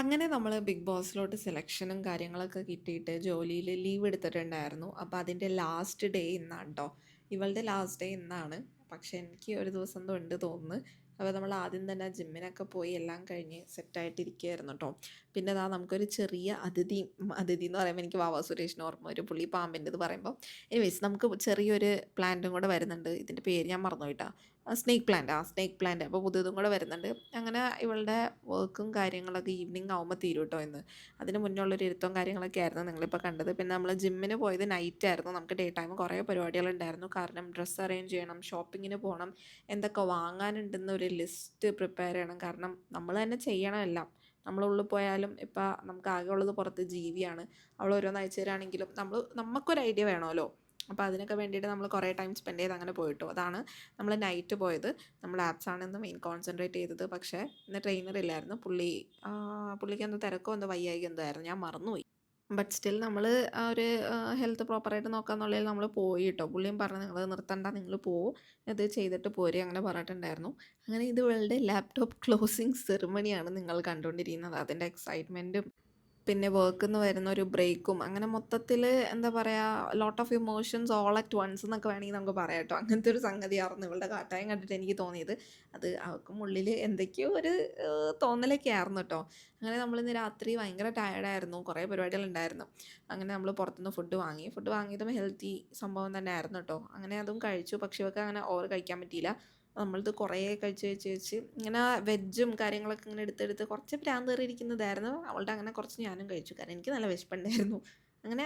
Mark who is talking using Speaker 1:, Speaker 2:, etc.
Speaker 1: അങ്ങനെ നമ്മൾ ബിഗ് ബോസിലോട്ട് സെലക്ഷനും കാര്യങ്ങളൊക്കെ കിട്ടിയിട്ട് ജോലിയിൽ ലീവ് എടുത്തിട്ടുണ്ടായിരുന്നു. അപ്പോൾ അതിൻ്റെ ലാസ്റ്റ് ഡേ ഇന്നാണ് ട്ടോ. ഇവളുടെ ലാസ്റ്റ് ഡേ ഇന്നാണ്. പക്ഷെ എനിക്ക് ഒരു ദിവസം എന്തോ ഉണ്ട് തോന്നുന്നു. അപ്പോൾ നമ്മൾ ആദ്യം തന്നെ ജിമ്മിനൊക്കെ പോയി എല്ലാം കഴിഞ്ഞ് സെറ്റായിട്ടിരിക്കുകയായിരുന്നു ട്ടോ. പിന്നെ ദാ നമുക്കൊരു ചെറിയ അതിഥി എന്ന് പറയുമ്പോൾ എനിക്ക് വാവാ സുരേഷിനെ ഓർമ്മ വരും. പുള്ളി പാമ്പിൻ്റെത് പറയുമ്പോൾ. എനിവേയ്സ് നമുക്ക് ചെറിയൊരു പ്ലാന്റും കൂടെ വരുന്നുണ്ട്. ഇതിൻ്റെ പേര് ഞാൻ മറന്നുപോയിട്ടാ. Snake plant. അപ്പോൾ പുതിയതും കൂടെ വരുന്നുണ്ട്. അങ്ങനെ ഇവളുടെ വർക്കും കാര്യങ്ങളൊക്കെ ഈവനിങ് ആവുമ്പോൾ തീരും ട്ടോ ഇന്ന്. അതിന് മുന്നേ ഉള്ളൊരു ഇരുത്തവും കാര്യങ്ങളൊക്കെ ആയിരുന്നു നിങ്ങളിപ്പോൾ കണ്ടത്. പിന്നെ നമ്മൾ ജിമ്മിന് പോയത് നൈറ്റ് ആയിരുന്നു. നമുക്ക് ഡേ ടൈം കുറേ പരിപാടികളുണ്ടായിരുന്നു. കാരണം ഡ്രസ്സ് അറേഞ്ച് ചെയ്യണം, ഷോപ്പിങ്ങിന് പോകണം, എന്തൊക്കെ വാങ്ങാനുണ്ടെന്നൊരു ലിസ്റ്റ് പ്രിപ്പയർ ചെയ്യണം. കാരണം നമ്മൾ തന്നെ ചെയ്യണം എല്ലാം. നമ്മളുള്ളിൽ പോയാലും ഇപ്പം നമുക്ക് ആകെ ഉള്ളത് പുറത്ത് ജീവിയാണ്. അവൾ ഓരോന്ന് അയച്ചു തരാണെങ്കിലും നമുക്കൊരു ഐഡിയ വേണമല്ലോ. അപ്പോൾ അതിനൊക്കെ വേണ്ടിയിട്ട് നമ്മൾ കുറേ ടൈം സ്പെൻഡ് ചെയ്ത് അങ്ങനെ പോയിട്ടു. അതാണ് നമ്മൾ നൈറ്റ് പോയത്. നമ്മൾ ആപ്സാണ് ഇന്ന് മെയിൻ കോൺസെൻട്രേറ്റ് ചെയ്തത്. പക്ഷേ ഇന്ന് ട്രെയിനർ ഇല്ലായിരുന്നു. പുള്ളിക്ക് എന്തോ തിരക്കോ എന്തോ വയ്യായിക എന്തോ ആയിരുന്നു. ഞാൻ മറന്നുപോയി. ബട്ട് സ്റ്റിൽ നമ്മൾ ആ ഒരു ഹെൽത്ത് പ്രോപ്പറായിട്ട് നോക്കാന്നുള്ളതിൽ നമ്മൾ പോയി ട്ടോ. പുള്ളിയും പറഞ്ഞു നിങ്ങൾ നിർത്തണ്ട, നിങ്ങൾ പോവും, ഇത് ചെയ്തിട്ട് പോര് അങ്ങനെ പറഞ്ഞിട്ടുണ്ടായിരുന്നു. അങ്ങനെ ഇത് ഇവളുടെ ലാപ്ടോപ്പ് ക്ലോസിങ് സെറിമണിയാണ് നിങ്ങൾ കണ്ടുകൊണ്ടിരിക്കുന്നത്. അതിൻ്റെ എക്സൈറ്റ്മെൻറ്റും പിന്നെ വർക്കിന്ന് വരുന്ന ഒരു ബ്രേക്കും അങ്ങനെ മൊത്തത്തിൽ എന്താ പറയുക, lot of emotions all at once എന്നൊക്കെ വേണമെങ്കിൽ നമുക്ക് പറയാം കേട്ടോ. അങ്ങനത്തെ ഒരു സംഗതിയായിരുന്നു ഇവളുടെ കാട്ടായം കണ്ടിട്ട് എനിക്ക് തോന്നിയത്. അത് അവൾക്കും ഉള്ളിൽ എന്തൊക്കെയോ ഒരു തോന്നലൊക്കെ ആയിരുന്നു കേട്ടോ. അങ്ങനെ നമ്മളിന്ന് രാത്രി ഭയങ്കര ടയർഡായിരുന്നു. കുറേ പരിപാടികളുണ്ടായിരുന്നു. അങ്ങനെ നമ്മൾ പുറത്തുനിന്ന് ഫുഡ് വാങ്ങിയതും ഹെൽത്തി സംഭവം തന്നെ ആയിരുന്നു കേട്ടോ. അങ്ങനെ അതും കഴിച്ചു. പക്ഷേ ഇവൾക്ക് അങ്ങനെ ഓവർ കഴിക്കാൻ പറ്റിയില്ല. നമ്മളിത് കുറേ കഴിച്ച് ഇങ്ങനെ വെജ്ജും കാര്യങ്ങളൊക്കെ ഇങ്ങനെ എടുത്തെടുത്ത് കുറച്ച് ഭ്രാന്ത് കയറിയിരിക്കുന്നതായിരുന്നു. അവളുടെ അങ്ങനെ കുറച്ച് ഞാനും കഴിച്ചു. കാരണം എനിക്ക് നല്ല വിശപ്പുണ്ടായിരുന്നു. അങ്ങനെ